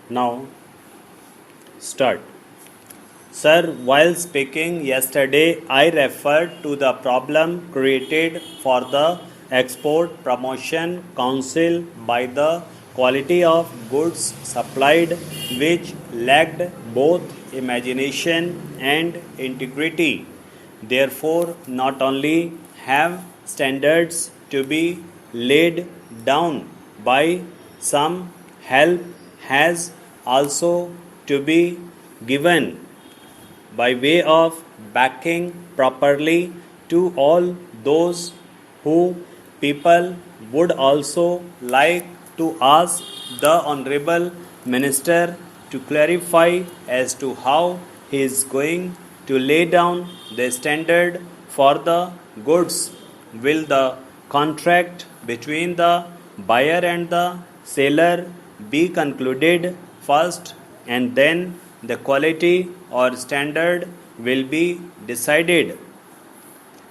Now, start. Sir, while speaking yesterday, I referred to the problem created for the Export Promotion Council by the quality of goods supplied, which lacked both imagination and integrity. Therefore, not only have standards to be laid down by some, help has also to be given by way of backing properly to all those who people would also like to ask the Honorable Minister to clarify as to how he is going to lay down the standard for the goods. Will the contract between the buyer and the seller be concluded first, and then the quality or standard will be decided?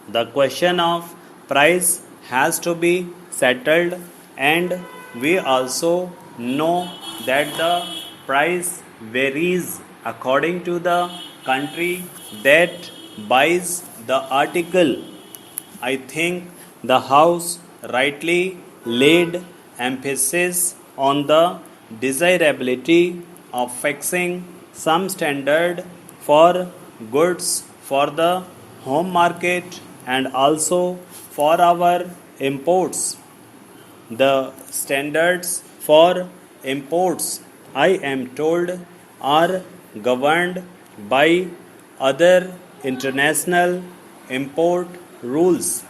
The question of price has to be settled, and we also know that the price varies according to the country that buys the article. I think the House rightly laid emphasis on the desirability of fixing some standard for goods for the home market and also for our imports. The standards for imports, I am told, are governed by other international import rules.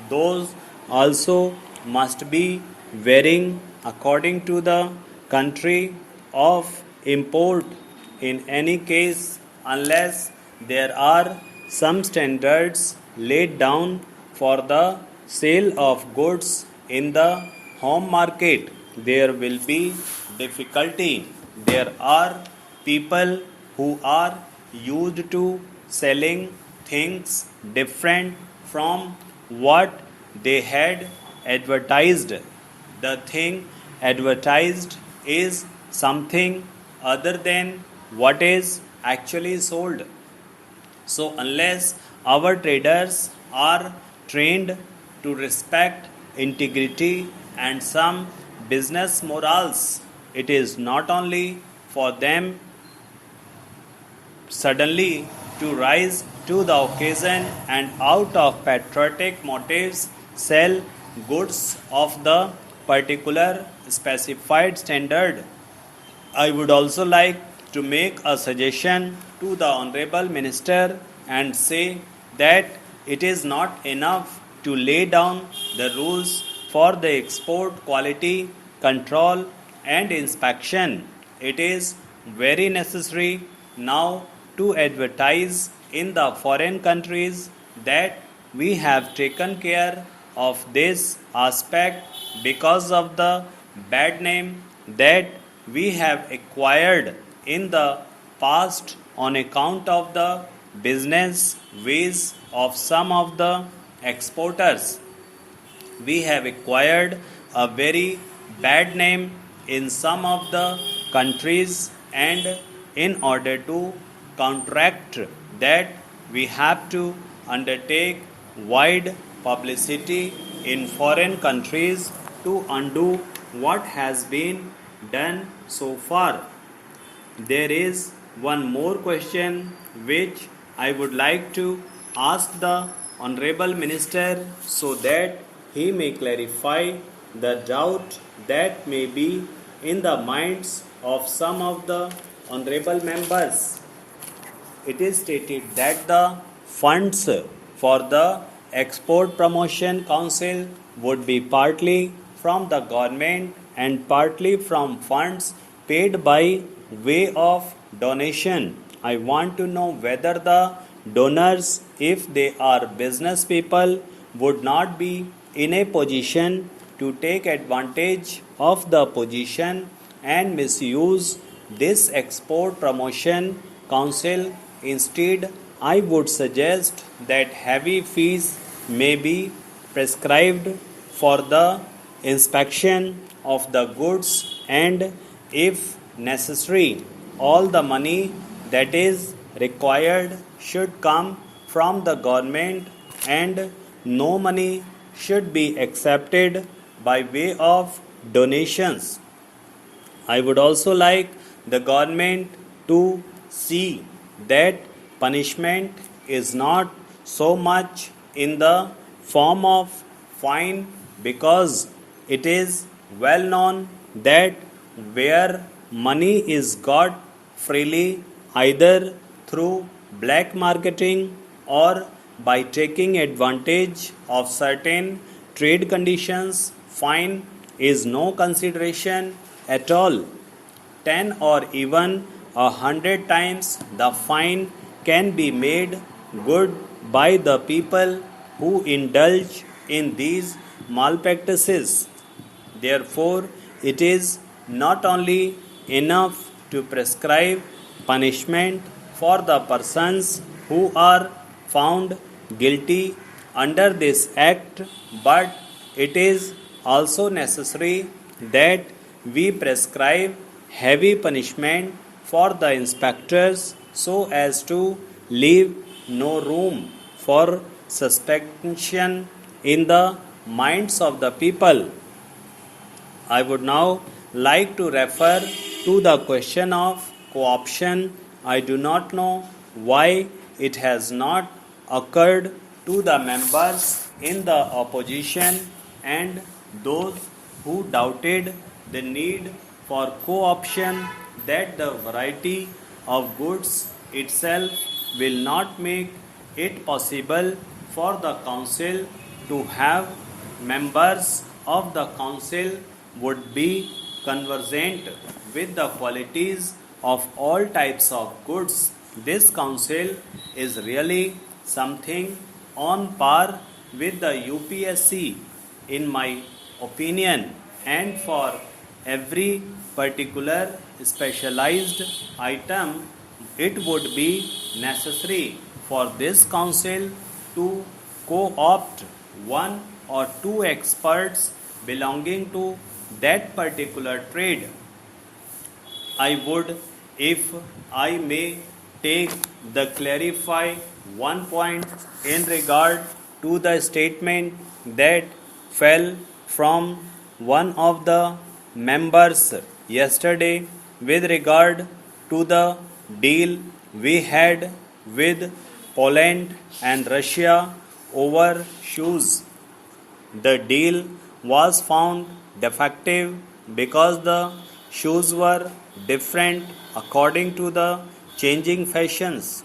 Those also must be varying according to the country of import. In any case, unless there are some standards laid down for the sale of goods in the home market, there will be difficulty. There are people who are used to selling things different from what they had advertised. The thing advertised is something other than what is actually sold. So, unless our traders are trained to respect integrity and some business morals, it is not only for them suddenly to rise to the occasion and out of patriotic motives sell goods of the particular specified standard. I would also like to make a suggestion to the Honorable Minister and say that it is not enough to lay down the rules for the export quality control and inspection. It is very necessary now to advertise in the foreign countries that we have taken care of this aspect because of the bad name that we have acquired in the past on account of the business ways of some of the exporters. We have acquired a very bad name in some of the countries, and in order to counteract that, we have to undertake wide publicity in foreign countries to undo what has been done so far. There is one more question which I would like to ask the Honorable Minister so that he may clarify the doubt that may be in the minds of some of the honorable members. It is stated that the funds for the Export Promotion Council would be partly from the government and partly from funds paid by way of donation. I want to know whether the donors, if they are business people, would not be in a position to take advantage of the position and misuse this Export Promotion Council. Instead, I would suggest that heavy fees may be prescribed for the inspection of the goods, and if necessary. All the money that is required should come from the government, and no money should be accepted by way of donations. I would also like the government to see that punishment is not so much in the form of fine, because it is well known that where money is got freely, either through black marketing or by taking advantage of certain trade conditions, fine is no consideration at all. 10 or even 100 times the fine can be made good by the people who indulge in these malpractices. Therefore, it is not only enough to prescribe punishment for the persons who are found guilty under this act, but it is also necessary that we prescribe heavy punishment for the inspectors so as to leave no room for suspicion in the minds of the people. I would now like to refer to the question of co-option. I do not know why it has not occurred to the members in the opposition and those who doubted the need for co-option, that the variety of goods itself will not make it possible for the council to have members of the council would be conversant with the qualities of all types of goods. This council is really something on par with the UPSC, in my opinion, and for every particular specialized item, it would be necessary for this council to co-opt one or two experts belonging to that particular trade. I would, if I may, take the clarify one point in regard to the statement that fell from one of the members yesterday with regard to the deal we had with Poland and Russia over shoes. The deal was found defective because the shoes were different according to the changing fashions.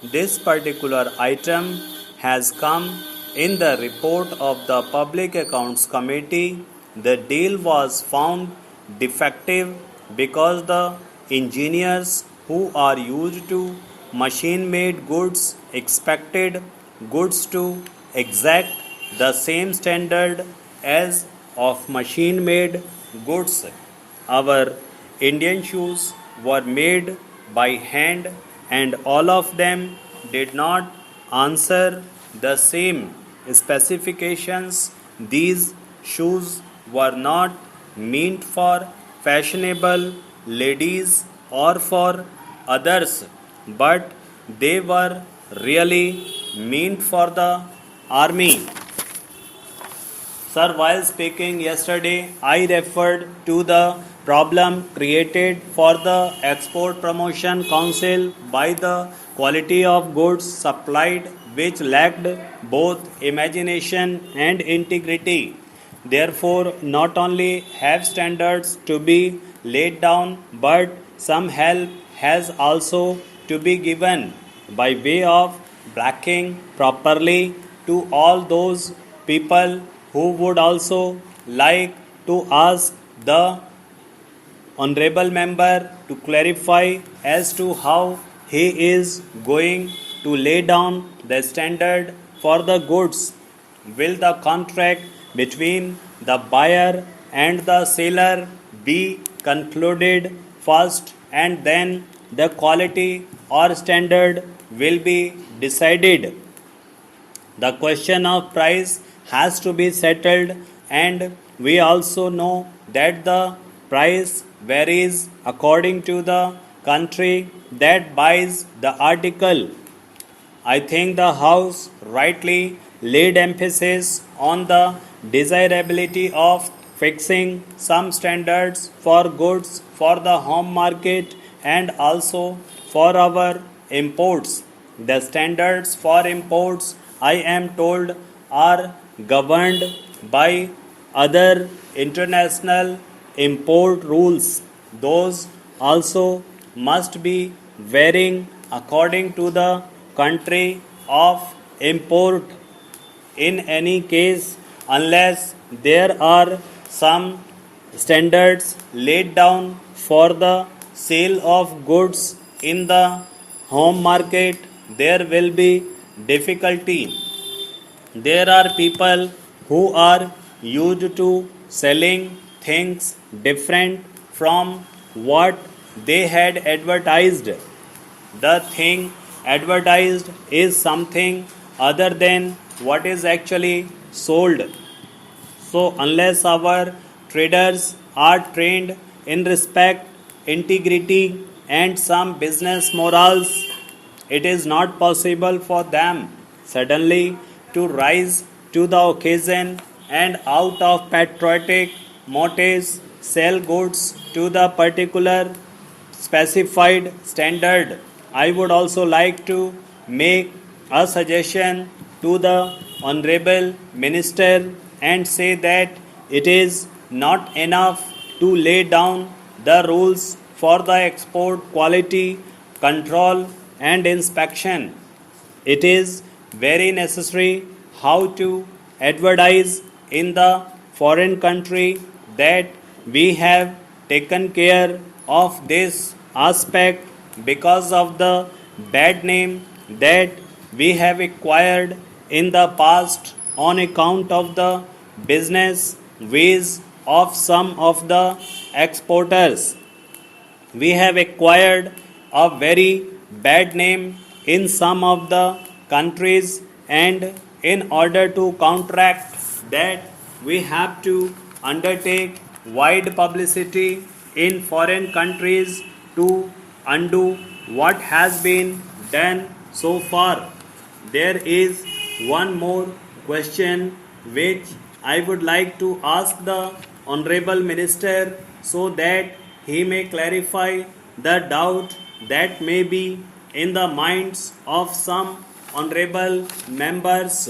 This particular item has come in the report of the Public Accounts Committee. The deal was found defective because the engineers who are used to machine made goods expected goods to exact the same standard as of machine made goods. Our Indian shoes were made by hand and all of them did not answer the same specifications. These shoes were not meant for fashionable ladies or for others, but they were really meant for the army. Sir, while speaking yesterday, I referred to the problem created for the Export Promotion Council by the quality of goods supplied which lacked both imagination and integrity. Therefore, not only have standards to be laid down, but some help has also to be given by way of backing properly to all those people who would also like to ask the honorable member to clarify as to how he is going to lay down the standard for the goods. Will the contract between the buyer and the seller be concluded first, and then the quality or standard will be decided? The question of price has to be settled, and we also know that the price varies according to the country that buys the article. I think the House rightly laid emphasis on the desirability of fixing some standards for goods for the home market and also for our imports. The standards for imports, I am told, are governed by other international import rules. Those also must be varying according to the country of import. In any case, unless there are some standards laid down for the sale of goods in the home market, there will be difficulty. There are people who are used to selling things different from what they had advertised. The thing advertised is something other than what is actually sold. So, unless our traders are trained in respect, integrity, and some business morals, it is not possible for them suddenly to rise to the occasion and out of patriotic motives sell goods to the particular specified standard. I would also like to make a suggestion to the Honorable Minister and say that it is not enough to lay down the rules for the export quality control and inspection. It is very necessary how to advertise in the foreign country that we have taken care of this aspect because of the bad name that we have acquired in the past on account of the business ways of some of the exporters. We have acquired a very bad name in some of the countries, and in order to counteract that, we have to undertake wide publicity in foreign countries to undo what has been done so far. There is one more question which I would like to ask the Honorable Minister so that he may clarify the doubt that may be in the minds of some honorable members.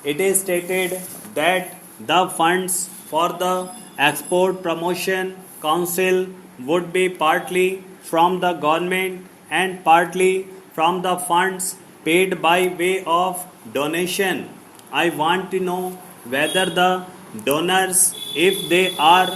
It is stated that the funds for the Export Promotion Council would be partly from the government and partly from the funds paid by way of donation. I want to know whether the donors, if they are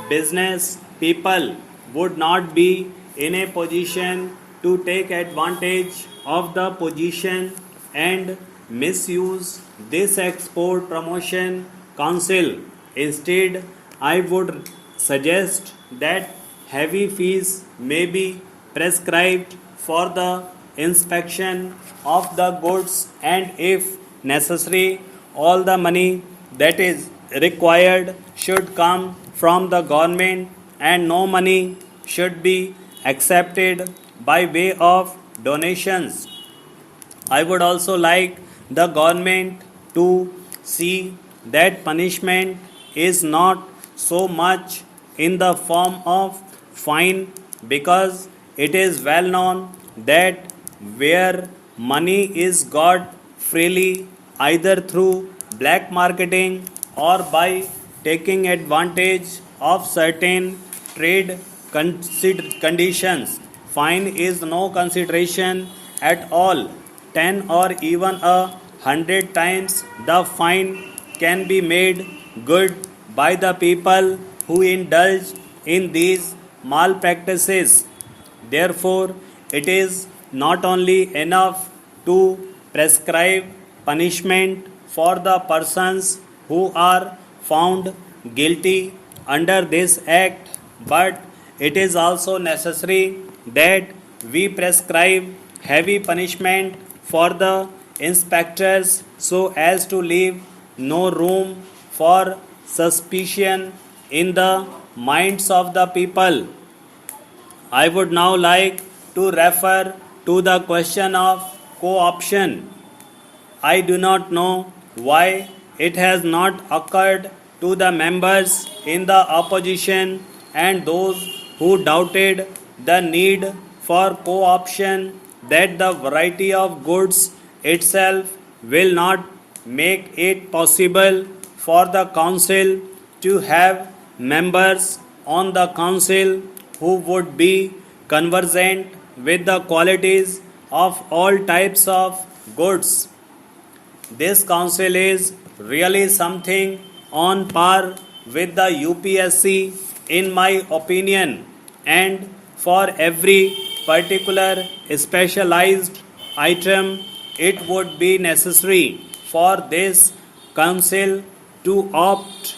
business people, would not be in a position to take advantage of the position and misuse this export promotion council. Instead, I would suggest that heavy fees may be prescribed for the inspection of the goods, and if necessary, all the money that is required should come from the government and no money should be accepted by way of donations. I would also like the government to see that punishment is not so much in the form of fine, because it is well known that where money is got freely either through black marketing or by taking advantage of certain trade conditions, fine is no consideration at all. 10 or even 100 times the fine can be made good by the people who indulge in these malpractices. Therefore, it is not only enough to prescribe punishment for the persons who are found guilty under this act, but it is also necessary that we prescribe heavy punishment for the inspectors so as to leave no room for suspicion in the minds of the people. I would now like to refer to the question of co-option. I do not know why it has not occurred to the members in the opposition and those who doubted the need for co-option that the variety of goods itself will not make it possible for the council to have members on the council who would be conversant with the qualities of all types of goods. This council is really something on par with the UPSC in my opinion, and for every particular specialized item it would be necessary for this council to opt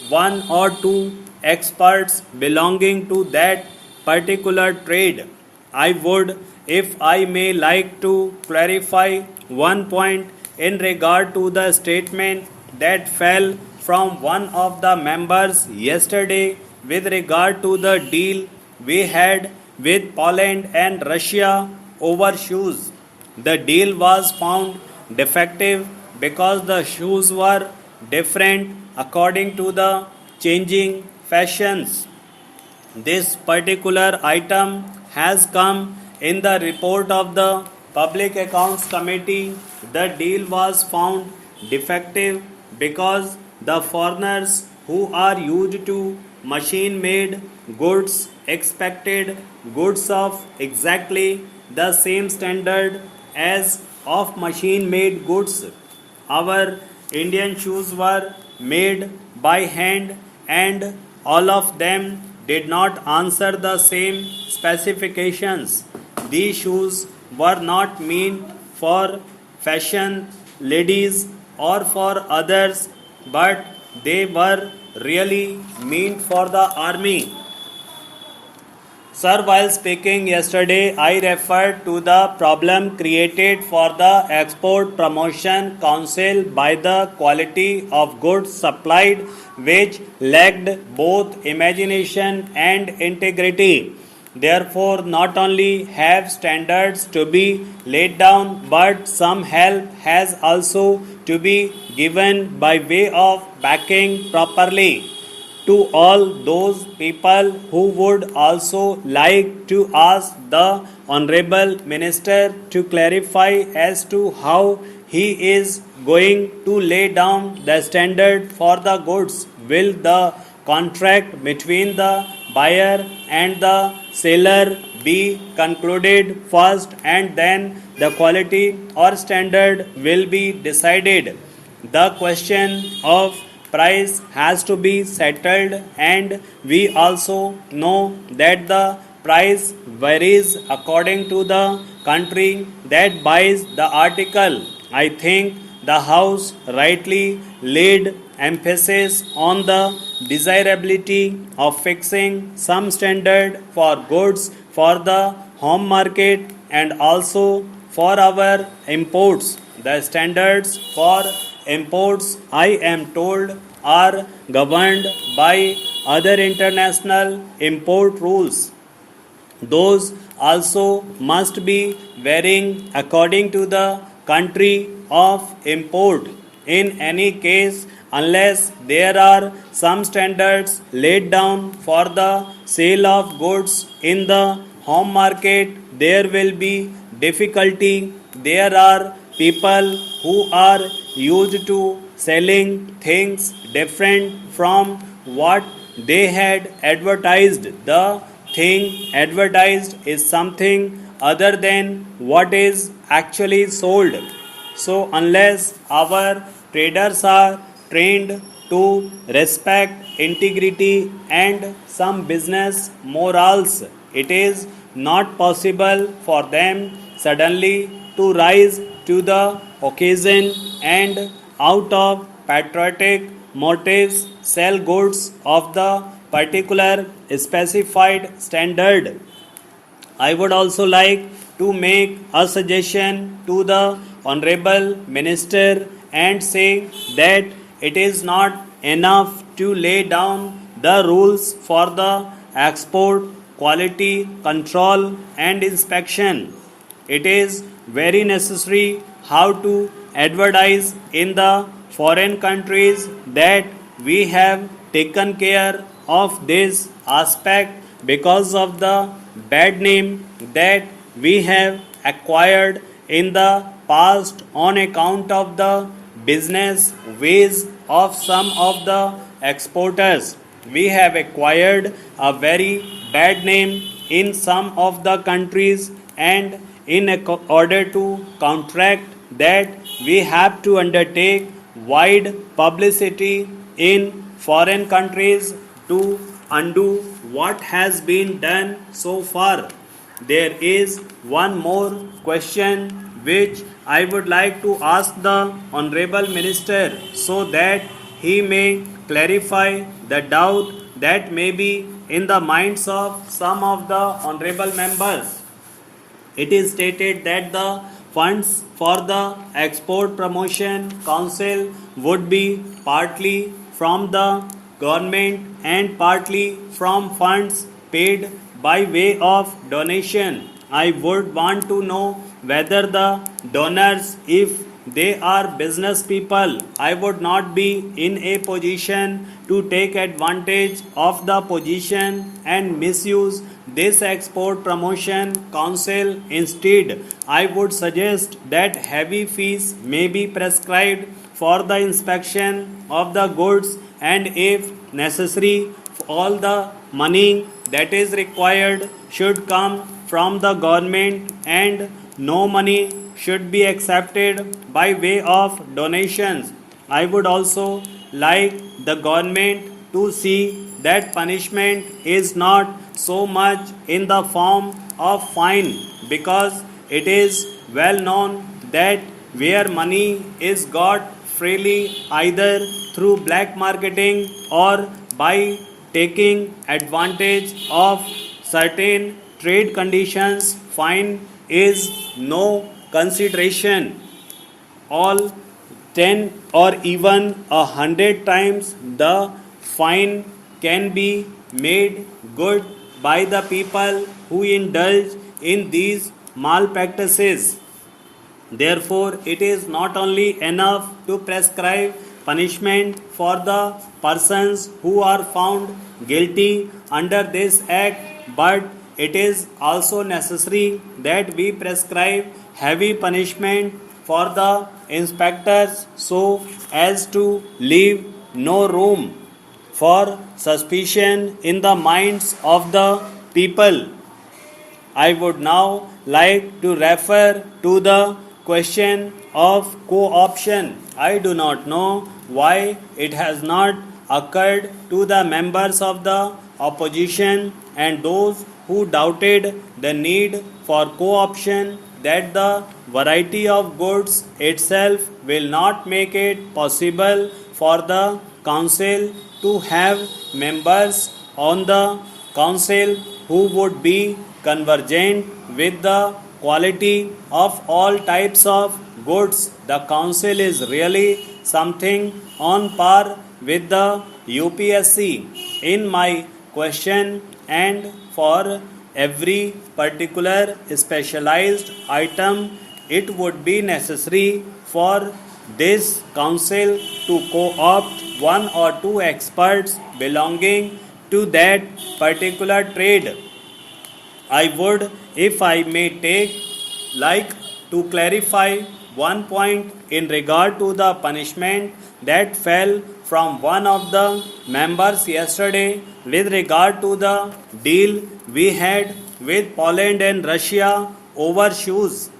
one or two experts belonging to that particular trade. I would, if I may, like to clarify one point in regard to the statement that fell from one of the members yesterday with regard to the deal we had with Poland and Russia over shoes. The deal was found defective because the shoes were different according to the changing fashions. This particular item has come in the report of the Public Accounts Committee. The deal was found defective because the foreigners who are used to machine made goods expected goods of exactly the same standard as of machine made goods. Our Indian shoes were made by hand and all of them did not answer the same specifications. These shoes were not meant for fashion ladies or for others, but they were really meant for the army. Sir, while speaking yesterday, I referred to the problem created for the Export Promotion Council by the quality of goods supplied, which lacked both imagination and integrity. Therefore, not only have standards to be laid down, but some help has also to be given by way of backing properly. To all those people who would also like to ask the Honorable Minister to clarify as to how he is going to lay down the standard for the goods. Will the contract between the buyer and the seller be concluded first and then the quality or standard will be decided? The question of price has to be settled, and we also know that the price varies according to the country that buys the article. I think the House rightly laid emphasis on the desirability of fixing some standard for goods for the home market and also for our imports. The standards for imports, I am told, are governed by other international import rules. Those also must be varying according to the country of import. In any case, unless there are some standards laid down for the sale of goods in the home market, there will be difficulty. There are people who are used to selling things different from what they had advertised. The thing advertised is something other than what is actually sold. So, unless our traders are trained to respect integrity and some business morals, it is not possible for them suddenly to rise to the occasion and out of patriotic motives sell goods of the particular specified standard. I would also like to make a suggestion to the Honorable Minister and say that it is not enough to lay down the rules for the export, quality control and inspection. It is very necessary how to advertise in the foreign countries that we have taken care of this aspect because of the bad name that we have acquired in the past on account of the business ways of some of the exporters. We have acquired a very bad name in some of the countries, and in order to counteract that, we have to undertake wide publicity in foreign countries to undo what has been done so far. There is one more question which I would like to ask the Honorable Minister so that he may clarify the doubt that may be in the minds of some of the honorable members. It is stated that the funds for the Export Promotion Council would be partly from the government and partly from funds paid by way of donation. I would want to know whether the donors, if they are business people, I would not be in a position to take advantage of the position and misuse this export promotion council. Instead, I would suggest that heavy fees may be prescribed for the inspection of the goods, and if necessary, all the money that is required should come from the government and no money should be accepted by way of donations. I would also like the government to see that punishment is not so much in the form of fine, because it is well known that where money is got freely either through black marketing or by taking advantage of certain trade conditions, fine is no consideration. All 10 or even 100 times the fine can be made good by the people who indulge in these malpractices. Therefore, it is not only enough to prescribe punishment for the persons who are found guilty under this act, but it is also necessary that we prescribe heavy punishment for the inspectors so as to leave no room for suspicion in the minds of the people. I would now like to refer to the question of co-option. I do not know why it has not occurred to the members of the opposition and those who doubted the need for co-option, that the variety of goods itself will not make it possible for the council to have members on the council who would be convergent with the quality of all types of goods. The council is really something on par with the UPSC. In my question, and for every particular specialized item, it would be necessary for this council to co-opt one or two experts belonging to that particular trade. I would, if I may take, like to clarify one point in regard to the punishment that fell from one of the members yesterday with regard to the deal we had with Poland and Russia over shoes.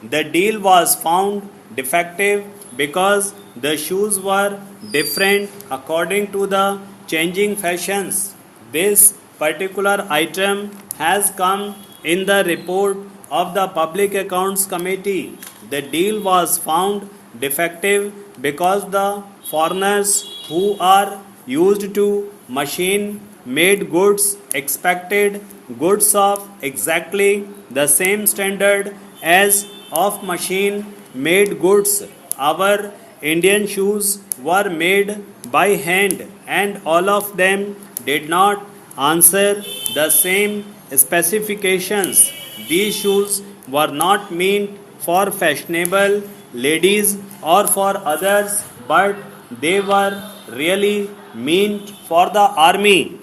The deal was found defective because the shoes were different according to the changing fashions. This particular item has come in the report of the Public Accounts Committee. The deal was found defective because the foreigners who are used to machine made goods expected goods of exactly the same standard as of machine made goods. Our Indian shoes were made by hand and all of them did not answer the same specifications. These shoes were not meant for fashionable ladies or for others, but they were really meant for the army.